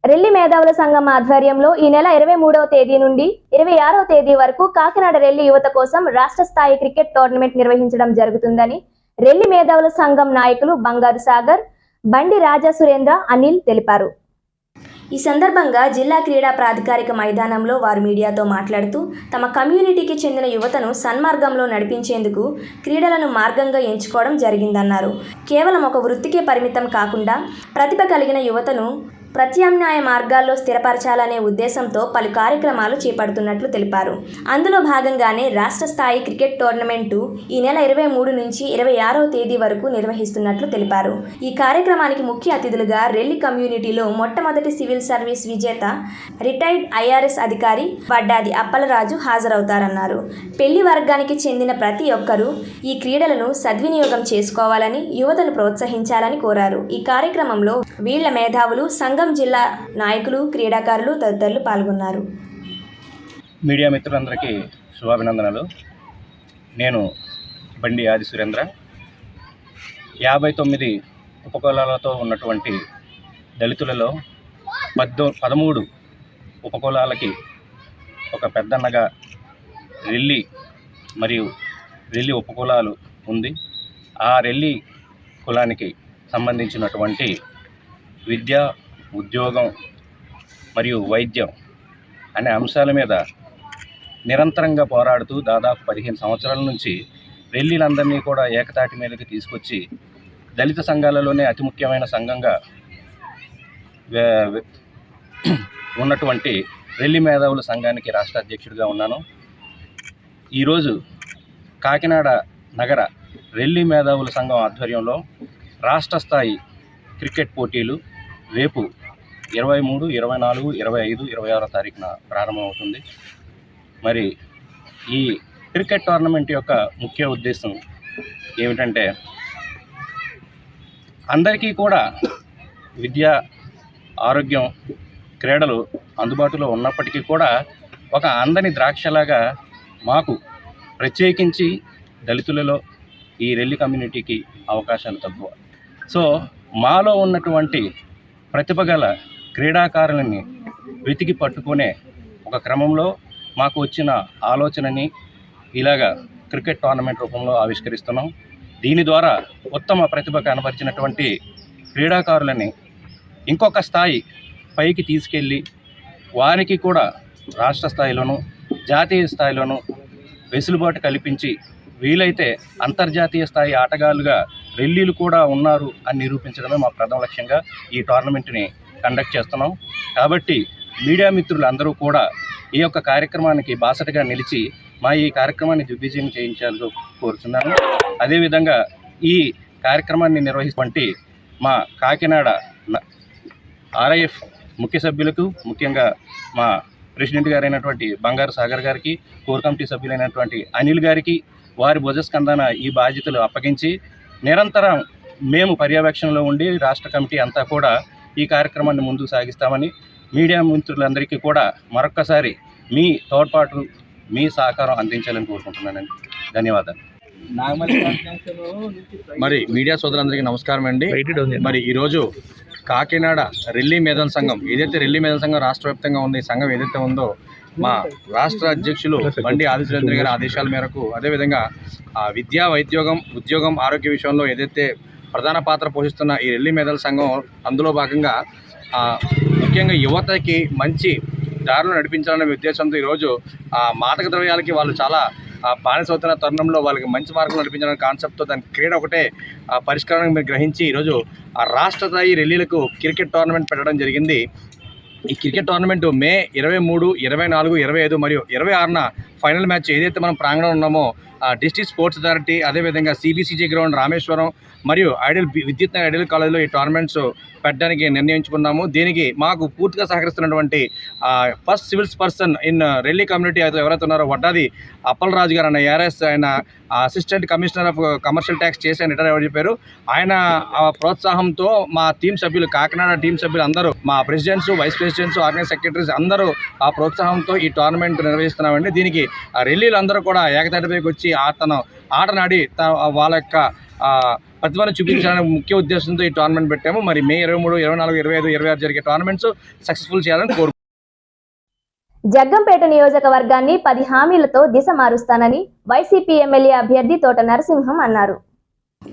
రెల్లి మేధావుల సంఘం ఆధ్వర్యంలో ఈ నెల 23వ తేదీ నుండి 26వ తేదీ వరకు కాకినాడ రెల్లి యువత కోసం రాష్ట్ర స్థాయి క్రికెట్ టోర్నమెంట్ నిర్వహించడం జరుగుతుందని రెల్లి మేధావుల సంఘం నాయకులు బంగారు సాగర్, బండి రాజా సురేంద్ర, అనిల్ తెలిపారు. ఈ సందర్భంగా జిల్లా క్రీడా ప్రాధికారిక మైదానంలో వారు మీడియాతో మాట్లాడుతూ తమ కమ్యూనిటీకి చెందిన యువతను సన్మార్గంలో నడిపించేందుకు క్రీడలను మార్గంగా ఎంచుకోవడం జరిగిందన్నారు. కేవలం ఒక వృత్తికే పరిమితం కాకుండా ప్రతిభ కలిగిన యువతను ప్రత్యామ్నాయ మార్గాల్లో స్థిరపరచాలనే ఉద్దేశంతో పలు కార్యక్రమాలు చేపడుతున్నట్లు తెలిపారు. అందులో భాగంగానే రాష్ట్ర స్థాయి క్రికెట్ టోర్నమెంటు ఈ నెల 23 నుంచి 26వ తేదీ వరకు నిర్వహిస్తున్నట్లు తెలిపారు. ఈ కార్యక్రమానికి ముఖ్య అతిథులుగా రెల్లి కమ్యూనిటీలో మొట్టమొదటి సివిల్ సర్వీస్ విజేత రిటైర్డ్ ఐఆర్ఎస్ అధికారి వడ్డాది అప్పలరాజు హాజరవుతారన్నారు. పెళ్లి వర్గానికి చెందిన ప్రతి ఒక్కరూ ఈ క్రీడలను సద్వినియోగం చేసుకోవాలని, యువతను ప్రోత్సహించాలని కోరారు. ఈ కార్యక్రమంలో వీళ్ల మేధావులు, సంఘం జిల్లా నాయకులు, క్రీడాకారులు తదితరులు పాల్గొన్నారు. మీడియా మిత్రులందరికీ శుభాభినందనలు. నేను బండి ఆది సురేంద్ర. 59 ఉపకులాలతో ఉన్నటువంటి దళితులలో 13 ఉపకులాలకి ఒక పెద్దన్నగా రెల్లి మరియు రెల్లి ఉపకులాలు ఉంది. ఆ రెల్లి కులానికి సంబంధించినటువంటి విద్య, ఉద్యోగం మరియు వైద్యం అనే అంశాల మీద నిరంతరంగా పోరాడుతూ దాదాపు 15 సంవత్సరాల నుంచి రెల్లీలందరినీ కూడా ఏకతాటి మీదకి తీసుకొచ్చి దళిత సంఘాలలోనే అతి ముఖ్యమైన సంఘంగా ఉన్నటువంటి రెల్లి మేధావుల సంఘానికి రాష్ట్ర అధ్యక్షుడిగా ఉన్నాను. ఈరోజు కాకినాడ నగర రెల్లి మేధావుల సంఘం ఆధ్వర్యంలో రాష్ట్ర స్థాయి క్రికెట్ పోటీలు రేపు 23, 24, 25, 26వ తారీఖున ప్రారంభమవుతుంది. మరి ఈ క్రికెట్ టోర్నమెంట్ యొక్క ముఖ్య ఉద్దేశం ఏమిటంటే అందరికీ కూడా విద్య, ఆరోగ్యం, క్రీడలు అందుబాటులో ఉన్నప్పటికీ కూడా ఒక అందని ద్రాక్షలాగా మాకు ప్రత్యేకించి దళితులలో ఈ రెల్లి కమ్యూనిటీకి అవకాశాలు తక్కువ. సో మాలో ఉన్నటువంటి ప్రతిభ గల క్రీడాకారులని వెతికి పట్టుకునే ఒక క్రమంలో మాకు వచ్చిన ఆలోచనని ఇలాగా క్రికెట్ టోర్నమెంట్ రూపంలో ఆవిష్కరిస్తున్నాం. దీని ద్వారా ఉత్తమ ప్రతిభ కనబరిచినటువంటి క్రీడాకారులని ఇంకొక స్థాయి పైకి తీసుకెళ్ళి వారికి కూడా రాష్ట్ర స్థాయిలోనూ, జాతీయ స్థాయిలోనూ వెసులుబాటు కల్పించి వీలైతే అంతర్జాతీయ స్థాయి ఆటగాళ్ళుగా రెల్లీలు కూడా ఉన్నారు అని నిరూపించడమే మా ప్రథమ లక్ష్యంగా ఈ టోర్నమెంట్ని కండక్ట్ చేస్తున్నాం. కాబట్టి మీడియా మిత్రులు అందరూ కూడా ఈ యొక్క కార్యక్రమానికి బాసటగా నిలిచి మా ఈ కార్యక్రమాన్ని దిగ్విజయం చేయించాలని కోరుతున్నాను. అదేవిధంగా ఈ కార్యక్రమాన్ని నిర్వహించి మా కాకినాడ RIF ముఖ్య సభ్యులకు, ముఖ్యంగా మా ప్రెసిడెంట్ గారైనటువంటి బంగారు సాగర్ గారికి, కోర్ కమిటీ సభ్యులైనటువంటి అనిల్ గారికి వారి భుజస్కంధాన ఈ బాధ్యతలు అప్పగించి నిరంతరం మేము పర్యవేక్షణలో ఉండి రాష్ట్ర కమిటీ అంతా కూడా ఈ కార్యక్రమాన్ని ముందుకు సాగిస్తామని మీడియా మిత్రులందరికీ కూడా మరొక్కసారి మీ తోడ్పాటు, మీ సహకారం అందించాలని కోరుకుంటున్నానండి. ధన్యవాదాలు. మరి మీడియా సోదరులందరికీ నమస్కారం అండి. మరి ఈరోజు కాకినాడ రెల్లి మేధావుల సంఘం ఏదైతే రెల్లి మేధావుల సంఘం రాష్ట్ర వ్యాప్తంగా ఉంది, ఈ సంఘం ఏదైతే ఉందో మా రాష్ట్ర అధ్యక్షులు బండి ఆది సురేంద్ర గారి ఆదేశాల మేరకు, అదేవిధంగా విద్యా, ఉద్యోగం, ఆరోగ్య విషయంలో ఏదైతే ప్రధాన పాత్ర పోషిస్తున్న ఈ రెల్లి మేధావుల సంఘం అందులో భాగంగా ముఖ్యంగా యువతకి మంచి దారులు నడిపించాలనే ఉద్దేశంతో ఈరోజు మాదక ద్రవ్యాలకి వాళ్ళు చాలా బానిస అవుతున్న తరుణంలో వాళ్ళకి మంచి మార్గం నడిపించాలనే కాన్సెప్ట్తో దాని క్రీడ ఒకటే పరిష్కారం మీరు గ్రహించి ఈరోజు రాష్ట్ర స్థాయి రెల్లీలకు క్రికెట్ టోర్నమెంట్ పెట్టడం జరిగింది. ఈ క్రికెట్ టోర్నమెంటు మే 23, 24, 25 మరియు 26న ఫైనల్ మ్యాచ్ ఏదైతే మనం ప్రాంగణంలో ఉన్నామో డిస్ట్రిక్ట్ స్పోర్ట్స్ అథారిటీ, అదేవిధంగా CBCG గ్రౌండ్ రామేశ్వరం మరియు విద్యుత్ నగర్ ఐడియల్ కాలేజ్లో ఈ టోర్నమెంట్స్ పెట్టడానికి నిర్ణయించుకున్నాము. దీనికి మాకు పూర్తిగా సహకరిస్తున్నటువంటి first civils person in Relli community అయితే ఎవరైతే ఉన్నారో వడ్డాది అప్పలరాజు గారు అన్న ARS, ఆయన assistant commissioner of commercial tax చేసి ఆయన రిటైర్ అవ్వడం చెప్పారు. ఆయన ప్రోత్సాహంతో మా టీం సభ్యులు, కాకినాడ టీం సభ్యులు అందరూ, మా presidents, vice presidents, organise secretaries అందరూ ఆ ప్రోత్సాహంతో ఈ టోర్నమెంట్ నిర్వహిస్తున్నామండి. దీనికి రెల్లీలు అందరూ కూడా ఏకతాటిపైకి వచ్చి ఆటనాడి వాళ్ళ యొక్క ప్రతిభను చూపించాలనే ముఖ్య ఉద్దేశంతో ఈ టోర్నమెంట్ పెట్టాము. మరి మే 23, 24, 25, 26 జరిగే టోర్నమెంట్స్ సక్సెస్ఫుల్ చేయాలని కోరుకుంటున్నాము. జగ్గంపేట నియోజకవర్గాన్ని 10 హామీలతో దిశ మారుస్తానని వైసీపీ ఎమ్మెల్యే అభ్యర్థి తోట నరసింహం అన్నారు.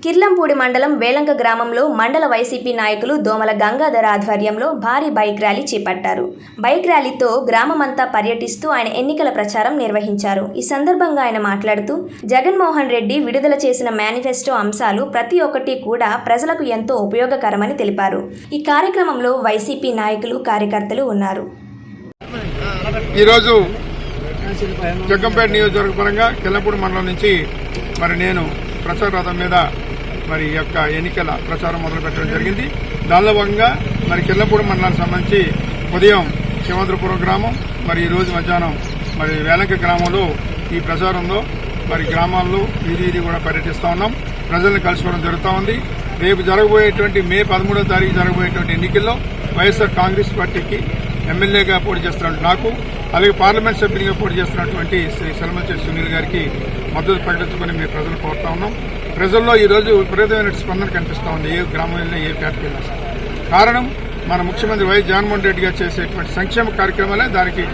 కిర్లంపూడి మండలం వేలంక గ్రామంలో మండల వైసీపీ నాయకులు దోమల గంగాధర ఆధ్వర్యంలో భారీ బైక్ ర్యాలీ చేపట్టారు. బైక్ ర్యాలీతో గ్రామమంతా పర్యటిస్తూ ఆయన ఎన్నికల ప్రచారం నిర్వహించారు. ఈ సందర్భంగా ఆయన మాట్లాడుతూ జగన్మోహన్ రెడ్డి విడుదల చేసిన మేనిఫెస్టో అంశాలు ప్రతి ఒక్కటి కూడా ప్రజలకు ఎంతో ఉపయోగకరమని తెలిపారు. ఈ కార్యక్రమంలో వైసీపీ నాయకులు, కార్యకర్తలు ఉన్నారు. ఈరోజు జగ్గంపేట నియోజకవర్గ పరంగా కిర్లంపూడి మండలం నుంచి మరి నేను ప్రచార రథం మీద మరి ఈ యొక్క ఎన్నికల ప్రచారం మొదలుపెట్టడం జరిగింది. దానిలో భాగంగా మరి కిర్లంపూడి మండలానికి సంబంధించి ఉదయం శివంద్రపురం గ్రామం, మరి ఈరోజు మధ్యాహ్నం మరి వేలంక గ్రామంలో ఈ ప్రచారంలో మరి గ్రామాల్లో వీధి కూడా పర్యటిస్తూ ఉన్నాం. ప్రజల్ని కలుసుకోవడం జరుగుతూ ఉంది. రేపు జరగబోయేటువంటి మే 13వ తారీఖు జరగబోయేటువంటి ఎన్నికల్లో వైఎస్ఆర్ కాంగ్రెస్ పార్టీకి ఎమ్మెల్యేగా పోటీ చేస్తున్నట్టు నాకు, అలాగే పార్లమెంట్ సభ్యునిగా పోటీ చేస్తున్నటువంటి శ్రీ సల్మంచెట్టి సునీల్ గారికి మద్దతు ప్రకటించుకుని మేము ప్రజలు కోరుతా ఉన్నాం. ప్రజల్లో ఈరోజు విపరీతమైన స్పందన కనిపిస్తూ ఉంది. ఏ గ్రామం వెళ్ళినా, ఏ పేటకి వెళ్ళినా. కారణం మన ముఖ్యమంత్రి వైఎస్ జగన్మోహన్ రెడ్డి గారు చేసేటువంటి సంక్షేమ కార్యక్రమాలే దానికి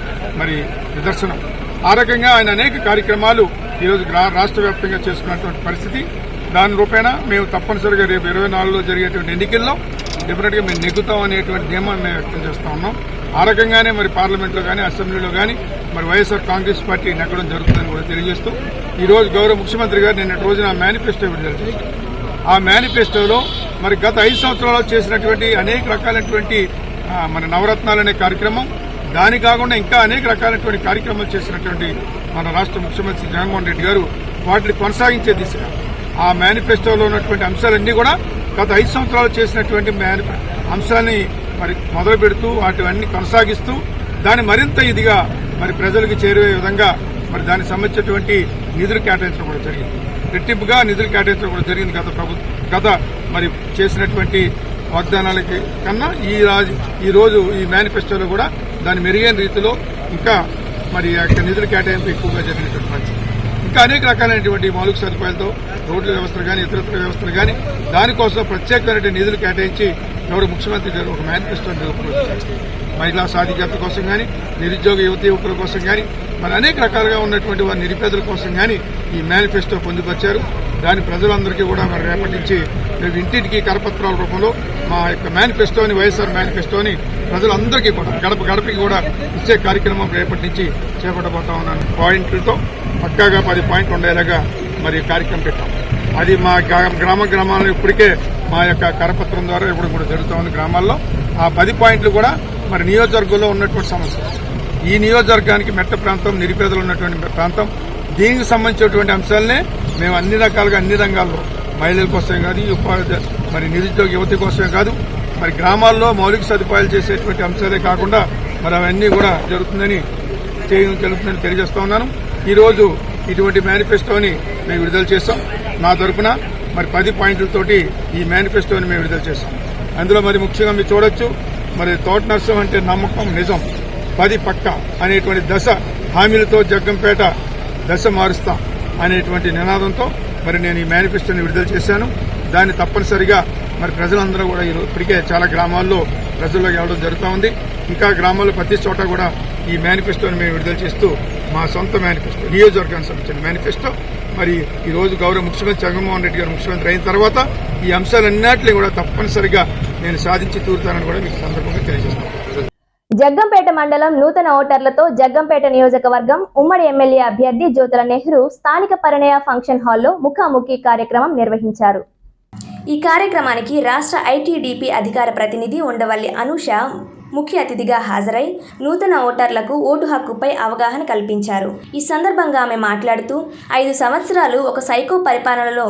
మరి నిదర్శనం. ఆ రకంగా ఆయన అనేక కార్యక్రమాలు ఈరోజు రాష్ట్ర వ్యాప్తంగా చేసుకున్నటువంటి పరిస్థితి. దాని రూపేణా మేము తప్పనిసరిగా రేపు 24లో జరిగేటువంటి ఎన్నికల్లో డెఫినెట్గా మేము నెగ్గుతాం అనేటువంటి ధీమాన్ని మేము వ్యక్తం చేస్తూ ఉన్నాం. ఆ రకంగానే మరి పార్లమెంట్లో కానీ, అసెంబ్లీలో కానీ మరి వైఎస్ఆర్ కాంగ్రెస్ పార్టీ నెగ్గడం జరుగుతుందని కూడా తెలియజేస్తూ ఈరోజు గౌరవ ముఖ్యమంత్రి గారు నిన్నటి రోజున మేనిఫెస్టో విడుదల చేశారు. ఆ మేనిఫెస్టోలో మరి గత 5 సంవత్సరాల్లో చేసినటువంటి అనేక రకాలైనటువంటి మన నవరత్నాలు అనే కార్యక్రమం, దాని కాకుండా ఇంకా అనేక రకాలైనటువంటి కార్యక్రమాలు చేసినటువంటి మన రాష్ట్ర ముఖ్యమంత్రి జగన్మోహన్ రెడ్డి గారు వాటిని కొనసాగించే దిశగా ఆ మేనిఫెస్టోలో ఉన్నటువంటి అంశాలన్నీ కూడా గత 5 సంవత్సరాలు చేసినటువంటి అంశాన్ని మరి మొదలు పెడుతూ వాటివన్నీ కొనసాగిస్తూ దాన్ని మరింత ఇదిగా మరి ప్రజలకు చేరువే విధంగా మరి దానికి సంబంధించినటువంటి నిధులు కేటాయించడం కూడా జరిగింది. రెట్టింపుగా నిధులు కేటాయించడం కూడా జరిగింది. గత మరి చేసినటువంటి వాగ్దానాలకి కన్నా ఈ రోజు ఈ మేనిఫెస్టోలో కూడా దాని మెరుగైన రీతిలో ఇంకా మరి నిధుల కేటాయింపు ఎక్కువగా జరిగినటువంటి పరిస్థితి. ఇంకా అనేక రకాలైనటువంటి మౌలిక సదుపాయాలతో రోడ్ల వ్యవస్థలు కానీ, ఇతరత్ర వ్యవస్థలు కానీ దానికోసం ప్రత్యేకమైన నిధులు కేటాయించి ఎవరు ముఖ్యమంత్రి గారు ఒక మేనిఫెస్టోని రూపొందించారు. మహిళా సాధికారత కోసం కానీ, నిరుద్యోగ యువకుల కోసం కానీ, మరి అనేక రకాలుగా ఉన్నటువంటి వారి నిరుపేదల కోసం కానీ ఈ మేనిఫెస్టో పొందుపరిచారు. దాని ప్రజలందరికీ కూడా మరి రేపటి నుంచి మేము ఇంటింటికి కరపత్రాల రూపంలో మా యొక్క మేనిఫెస్టోని, వైఎస్ఆర్ మేనిఫెస్టోని ప్రజలందరికీ కూడా గడప గడపకి కూడా ఇచ్చే కార్యక్రమం రేపటి నుంచి చేపట్టబోతా ఉన్నాను. పాయింట్లతో పక్కాగా 10 పాయింట్లు ఉండేలాగా మరి కార్యక్రమం పెట్టాం. అది మా గ్రామాల్లో ఇప్పటికే మా యొక్క కరపత్రం ద్వారా ఇప్పుడు కూడా జరుగుతూ ఉంది గ్రామాల్లో. ఆ 10 పాయింట్లు కూడా మరి నియోజకవర్గంలో ఉన్నటువంటి సమస్యలు. ఈ నియోజకవర్గానికి మెట్ట ప్రాంతం, నిరుపేదలు ఉన్నటువంటి ప్రాంతం, దీనికి సంబంధించినటువంటి అంశాలనే మేము అన్ని రకాలుగా అన్ని రంగాల్లో మహిళల కోసమే కాదు, మరి నిరుద్యోగ యువతి కోసమే కాదు, మరి గ్రామాల్లో మౌలిక సదుపాయాలు చేసేటువంటి అంశాలే కాకుండా మరి అవన్నీ కూడా జరుగుతుందని తెలియజేస్తా ఉన్నాను. ఈరోజు ఇటువంటి మేనిఫెస్టోని మేము విడుదల చేస్తాం. నా తరఫున మరి 10 పాయింట్లతోటి ఈ మేనిఫెస్టోని మేము విడుదల చేస్తాం. అందులో మరి ముఖ్యంగా మీరు చూడొచ్చు, మరి తోట నర్సం అంటే నమ్మకం, నిజం, 10 పక్క అనేటువంటి దశ హామీలతో జగ్గంపేట దశ మారుస్తాం అనేటువంటి నినాదంతో మరి నేను ఈ మేనిఫెస్టోని విడుదల చేశాను. దాన్ని తప్పనిసరిగా మరి ప్రజలందరూ కూడా ఇప్పటికే చాలా గ్రామాల్లో ప్రజల్లోకి వెళ్ళడం జరుగుతూ ఉంది. ఇంకా గ్రామాల్లో ప్రతి చోట కూడా ఈ మేనిఫెస్టోని మేము విడుదల చేస్తూ మా సొంత మేనిఫెస్టో, నియోజకవర్గానికి సంబంధించిన మేనిఫెస్టో మరి ఈ రోజు గౌరవ ముఖ్యమంత్రి జగన్మోహన్ రెడ్డి గారు ముఖ్యమంత్రి అయిన తర్వాత ఈ అంశాలన్నింటినీ కూడా తప్పనిసరిగా నేను సాధించి తీరుతానని కూడా మీకు సందర్భంగా తెలియజేస్తాను. జగ్గంపేట మండలం నూతన ఓటర్లతో జగ్గంపేట నియోజకవర్గం ఉమ్మడి ఎమ్మెల్యే అభ్యర్థి జ్యోతుల నెహ్రూ స్థానిక పరిణయ ఫంక్షన్ హాల్లో ముఖాముఖి కార్యక్రమం నిర్వహించారు. ఈ కార్యక్రమానికి రాష్ట్ర ఐటీడీపీ అధికార ప్రతినిధి ఉండవల్లి అనూష ముఖ్య అతిథిగా హాజరై నూతన ఓటర్లకు ఓటు హక్కుపై అవగాహన కల్పించారు. ఈ సందర్భంగా ఆమె మాట్లాడుతూ 5 సంవత్సరాలు ఒక సైకో పరిపాలనలో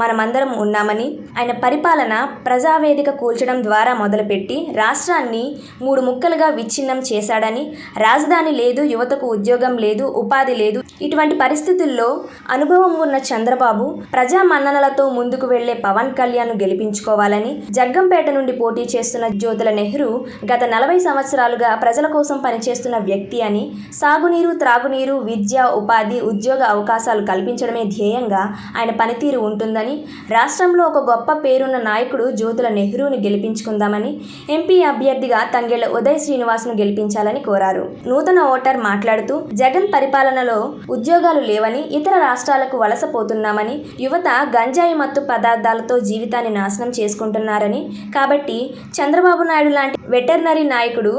మనమందరం ఉన్నామని, ఆయన పరిపాలన ప్రజావేదిక కూల్చడం ద్వారా మొదలుపెట్టి రాష్ట్రాన్ని 3 ముక్కలుగా విచ్ఛిన్నం చేశాడని, రాజధాని లేదు, యువతకు ఉద్యోగం లేదు, ఉపాధి లేదు, ఇటువంటి పరిస్థితుల్లో అనుభవం ఉన్న చంద్రబాబు ప్రజా మన్ననలతో ముందుకు వెళ్లే పవన్ కళ్యాణ్ గెలిపించుకోవాలని జగ్గంపేట నుండి పోటీ చేస్తున్న జ్యోతుల నెహ్రూ గత 40 సంవత్సరాలుగా ప్రజల కోసం పనిచేస్తున్న వ్యక్తి అని, సాగునీరు, త్రాగునీరు, విద్య, ఉపాధి, ఉద్యోగ అవకాశాలు కల్పించడమే ధ్యేయంగా ఆయన పనితీరు ఉంటుందని, రాష్ట్రంలో ఒక గొప్ప పేరున్న నాయకుడు జ్యోతుల నెహ్రూని గెలిపించుకుందామని, ఎంపీ అభ్యర్థిగా తంగెళ్ల ఉదయ్ శ్రీనివాస్ను గెలిపించాలని కోరారు. నూతన ఓటర్ మాట్లాడుతూ జగన్ పరిపాలనలో ఉద్యోగాలు లేవని, ఇతర రాష్ట్రాలకు వలసపోతున్నామని, యువత గంజాయి మత్తు పదార్థాలతో జీవితాన్ని నాశనం చేసుకుంటున్నారని, కాబట్టి చంద్రబాబు నాయుడు లాంటి వెటర్నరీ నాయకుడు,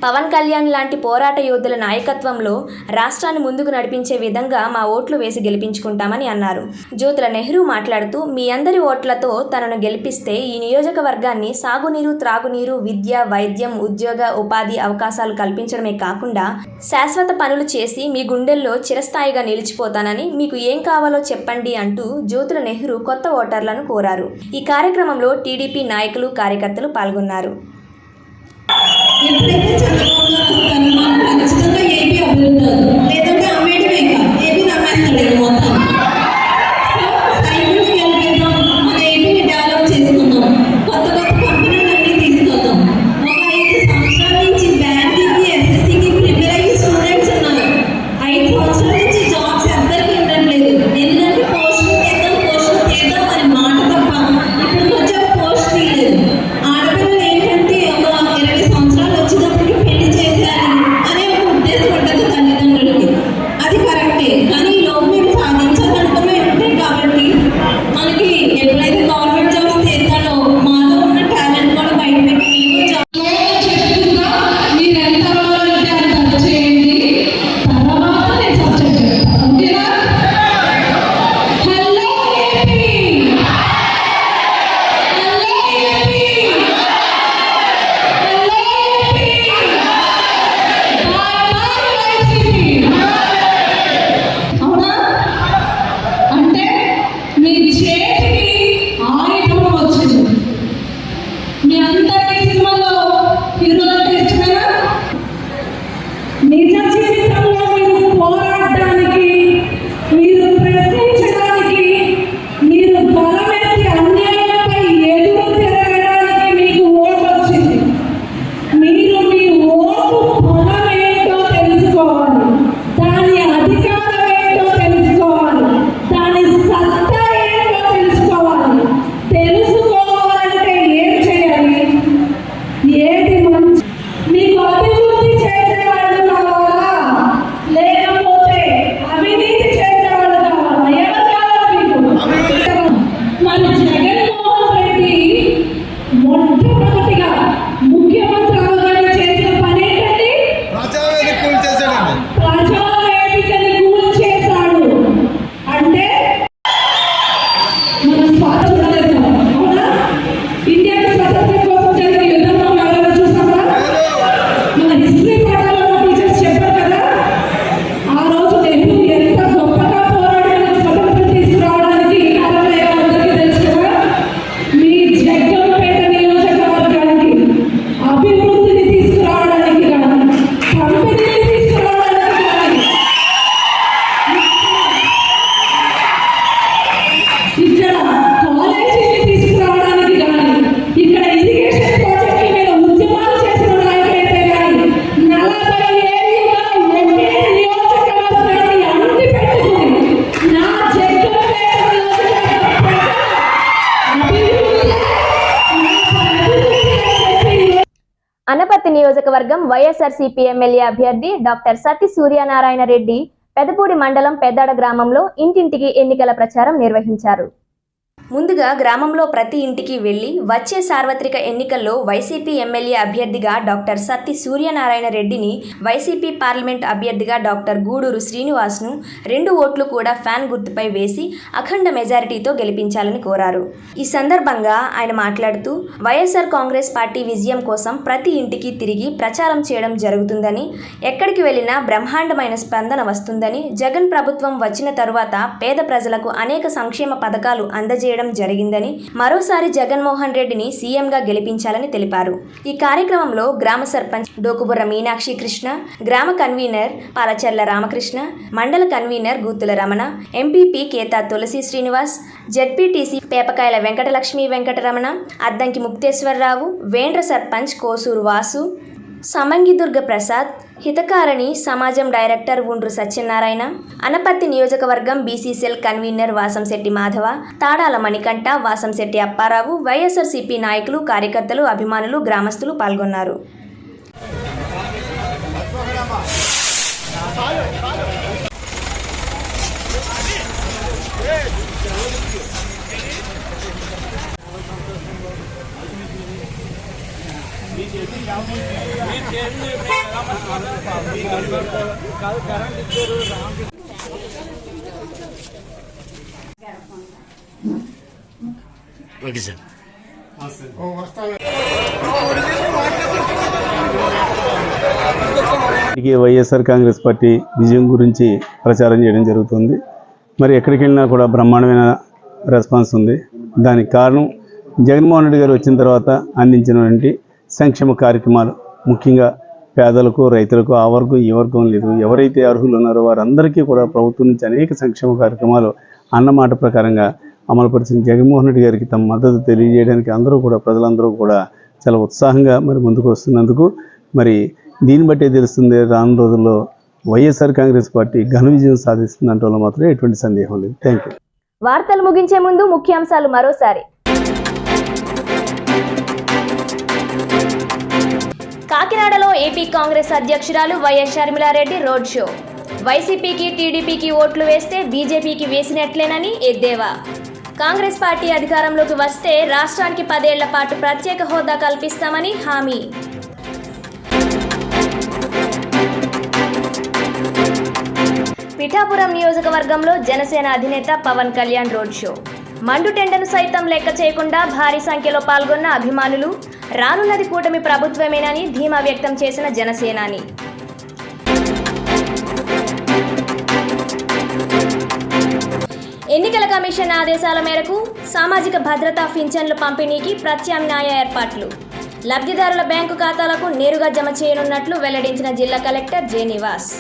పవన్ కళ్యాణ్ లాంటి పోరాట యోధుల నాయకత్వంలో రాష్ట్రాన్ని ముందుకు నడిపించే విధంగా మా ఓట్లు వేసి గెలిపించుకుంటామని అన్నారు. జ్యోతుల నెహ్రూ మాట్లాడుతూ మీ అందరి ఓట్లతో తనను గెలిపిస్తే ఈ నియోజకవర్గాన్ని సాగునీరు, త్రాగునీరు, విద్య, వైద్యం, ఉద్యోగ, ఉపాధి అవకాశాలు కల్పించడమే కాకుండా శాశ్వత పనులు చేసి మీ గుండెల్లో చిరస్థాయిగా నిలిచిపోతానని, మీకు ఏం కావాలో చెప్పండి అంటూ జ్యోతుల నెహ్రూ కొత్త ఓటర్లను కోరారు. ఈ కార్యక్రమంలో టీడీపీ నాయకులు, కార్యకర్తలు పాల్గొన్నారు. ఎప్పుడైతే చంద్రబాబు గారు వస్తారో మనం ఖచ్చితంగా ఏపీ అభివృద్ధి అవుతుంది, లేదంటే అమ్మేయడమే కాదు, ఏపీ నమ్మేస్తాడు మొత్తం. సైకిల్ని గెలిపిద్దాం, మన ఏపీని డెవలప్ చేసుకుందాం, కొత్త కొత్త కంపెనీలన్నీ తీసుకొద్దాం. ఒక 5 సంవత్సరాల నుంచి బ్యాంకింగ్కి, ఎస్ఎస్సికి ప్రిపేర్ అయ్యి స్టూడెంట్స్ ఉన్నారు. 5 సంవత్సరాల నుంచి జాబ్స్ ఎవ్వరికి ఉండట్లేదు. ఎందుకంటే పోస్టులు తీద్దాం అని మాట తప్ప ఇప్పుడు వచ్చే పోస్ట్ తీయలేదు. ఆడపిల్లలు ఏంటంటే ఒక 20 సంవత్సరాలు వచ్చేటప్పటికి పెళ్లి చేసేయాలి అనే ఒక ఉద్దేశం ఉంటుంది తల్లిదండ్రులకి. అది కరెక్టే, కానీ ఈ లోపు మేము సాధించాలనుకునే ఉంటాయి కాబట్టి మనకి ఎప్పుడైతే గవర్నమెంట్ జాబ్స్ తీస్తాడో మాలో ఉన్న టాలెంట్ కూడా బయట పెట్టి మీకు చెప్తున్నా, మీరు ఎంత కావాలంటే అంత చేయండి, తర్వాత నేను సబ్జెక్ట్ చెప్తాను. ఓకేనా? Hello AP, hello AP, hello AP, bye bye YCP. అవునా? అంటే మీ చేతికి ఆయుధం వచ్చింది. మీ అందరికీ సినిమాలో హీరోలు అంటే ఇష్టమేనా? నిజ జీవితంలో మీరు పోరాడడానికి, మీరు ప్రశ్నించడానికి, మీరు బలమెత్తి అన్యాయంపై ఎదురు తిరగడానికి మీకు ఓటు వచ్చింది. మీరు మీ ఓటు బలం ఏంటో తెలుసుకోవాలి, దాని అధికారం ఏంటో తెలుసుకోవాలి, దాని సత్తా ఏంటో తెలుసుకోవాలి. తెలుసుకోవాలంటే ఏం చేయాలి? ఏది మంచి? మీకు అభివృద్ధి చేసేవాళ్ళు కావాలా, లేకపోతే అవినీతి చేసేవాళ్ళు కావాలా? ఎవరు కావాలి మీకు? మన జగన్మోహన్ రెడ్డి మొట్టమొదటిగా ముఖ్యమంత్రి అవగానే చేసిన పని ఏంటండి? ప్రజావేదికని కూల్చేశాడు. అంటే మన స్వాతంత్రం చూడలేదు, అవునా? ఇండియాకి స్వాతంత్రం కోసం జరిగిన యుద్ధంలో ఎవరైనా చూసారా? మన హిస్టరీ పాఠాలలో టీచర్స్ చెప్పారు కదా, ఆ రోజు నెహ్రూ ఎంత గొప్పగా పోరాడిన స్వతంత్రం తీసుకురావడానికి కారణం ఏమో అందరికీ తెలుసు కదా. మీ జగ్గంపేట నియోజకవర్గానికి అభివృద్ధిని తీసుకురావడానికి కానీ, కంపెనీని తీసుకురావడానికి కానీ, ఇక్కడ కాలేజీని తీసుకురావడానికి కానీ, ఇక్కడ ఇరిగేషన్ ప్రాజెక్టుల మీద ఉద్యమాలు చేసిన నాయకులైతే కానీ 40 ఏళ్ళుగా ఒకే నియోజకవర్గాన్ని అంటి పెట్టుకుని నా జగ్గంపేట నియోజకవర్గ ప్రజల అభివృద్ధి, నా అభివృద్ధి అని చెప్పి అనపర్తి నియోజకవర్గం వైఎస్ఆర్సీపీ ఎమ్మెల్యే అభ్యర్థి డాక్టర్ సత్తి సూర్యనారాయణ రెడ్డి పెదపూడి మండలం పెద్దాడ గ్రామంలో ఇంటింటికి ఎన్నికల ప్రచారం నిర్వహించారు. ముందుగా గ్రామంలో ప్రతి ఇంటికి వెళ్లి వచ్చే సార్వత్రిక ఎన్నికల్లో వైసీపీ ఎమ్మెల్యే అభ్యర్థిగా డాక్టర్ సత్తి సూర్యనారాయణ రెడ్డిని, వైసీపీ పార్లమెంట్ అభ్యర్థిగా డాక్టర్ గూడూరు శ్రీనివాస్ను 2 ఓట్లు కూడా ఫ్యాన్ గుర్తుపై వేసి అఖండ మెజారిటీతో గెలిపించాలని కోరారు. ఈ సందర్భంగా ఆయన మాట్లాడుతూ వైఎస్ఆర్ కాంగ్రెస్ పార్టీ విజయం కోసం ప్రతి ఇంటికి తిరిగి ప్రచారం చేయడం జరుగుతుందని, ఎక్కడికి వెళ్లినా బ్రహ్మాండమైన స్పందన వస్తుందని, జగన్ ప్రభుత్వం వచ్చిన తరువాత పేద ప్రజలకు అనేక సంక్షేమ పథకాలు అందజేయడం జరిగిందని, మరోసారి జగన్మోహన్ రెడ్డిని సీఎంగా గెలిపించాలని తెలిపారు. ఈ కార్యక్రమంలో గ్రామ సర్పంచ్ డోకుబుర్ర మీనాక్షి కృష్ణ, గ్రామ కన్వీనర్ పాలచర్ల రామకృష్ణ, మండల కన్వీనర్ గూతుల రమణ, ఎంపీపీ కేతా తులసి శ్రీనివాస్, జెడ్పీటీసీ పేపకాయల వెంకటలక్ష్మి వెంకటరమణ, అద్దంకి ముక్తేశ్వరరావు, వేండ్ర సర్పంచ్ కోసూరు వాసు, సమంగి దుర్గ ప్రసాద్, హితకారణి సమాజం డైరెక్టర్ ఉండ్రు సత్యనారాయణ, అనపర్తి నియోజకవర్గం బీసీసీఎల్ కన్వీనర్ వాసంశెట్టి మాధవ, తాడాల మణికంఠ, వాసంశెట్టి అప్పారావు, వైఎస్ఆర్సీపీ నాయకులు, కార్యకర్తలు, అభిమానులు, గ్రామస్తులు పాల్గొన్నారు. Okay sir. YSR Congress party విజయం గురించి ప్రచారం చేయడం జరుగుతుంది. మరి ఎక్కడికి వెళ్ళినా కూడా బ్రహ్మాండమైన రెస్పాన్స్ ఉంది. దానికి కారణం జగన్మోహన్ రెడ్డి గారు వచ్చిన తర్వాత అందించినటువంటి సంక్షేమ కార్యక్రమాలు, ముఖ్యంగా పేదలకు, రైతులకు, ఆ వర్గం ఈ వర్గం లేదు, ఎవరైతే అర్హులు ఉన్నారో వారందరికీ కూడా ప్రభుత్వం నుంచి అనేక సంక్షేమ కార్యక్రమాలు అన్నమాట ప్రకారంగా అమలుపరిచిన జగన్మోహన్ రెడ్డి గారికి తమ మద్దతు తెలియజేయడానికి అందరూ కూడా, ప్రజలందరూ కూడా చాలా ఉత్సాహంగా మరి ముందుకు వస్తున్నందుకు మరి దీన్ని బట్టే తెలుస్తుంది రానున్న రోజుల్లో వైఎస్ఆర్ కాంగ్రెస్ పార్టీ ఘన విజయం సాధిస్తుందంటలో మాత్రం ఎటువంటి సందేహం లేదు. Thank you. వార్తలు ముగించే ముందు ముఖ్యాంశాలు మరోసారి. కాకినాడలో ఏపీ కాంగ్రెస్ అధ్యక్షురాలు వైఎస్ షర్మిలారెడ్డి రోడ్ షో. వైసీపీకి, టీడీపీకి ఓట్లు వేస్తే బీజేపీకి వేసినట్లేనని ఎద్దేవా. కాంగ్రెస్ పార్టీ అధికారంలోకి వస్తే రాష్ట్రానికి 10 ఏళ్ల పాటు ప్రత్యేక హోదా కల్పిస్తామని హామీ. పిఠాపురం నియోజకవర్గంలో జనసేన అధినేత పవన్ కళ్యాణ్ రోడ్ షో. మండుటెండను సైతం లెక్క చేయకుండా భారీ సంఖ్యలో పాల్గొన్న అభిమానులు. రానున్నది కూటమి ప్రభుత్వమేనని ధీమా వ్యక్తం చేసిన జనసేనాని. ఎన్నికల కమిషన్ ఆదేశాల మేరకు సామాజిక భద్రతా పింఛన్ల పంపిణీకి ప్రత్యామ్నాయ ఏర్పాట్లు. లబ్ధిదారుల బ్యాంకు ఖాతాలకు నేరుగా జమ చేయనున్నట్లు వెల్లడించిన జిల్లా కలెక్టర్ జె నివాస్.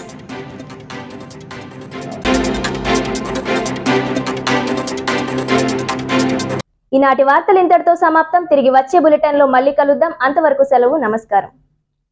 ఈనాటి వార్తలు ఇంతటితో సమాప్తం. తిరిగి వచ్చే బులెటిన్లో మళ్ళీ కలుద్దాం. అంతవరకు సెలవు. నమస్కారం.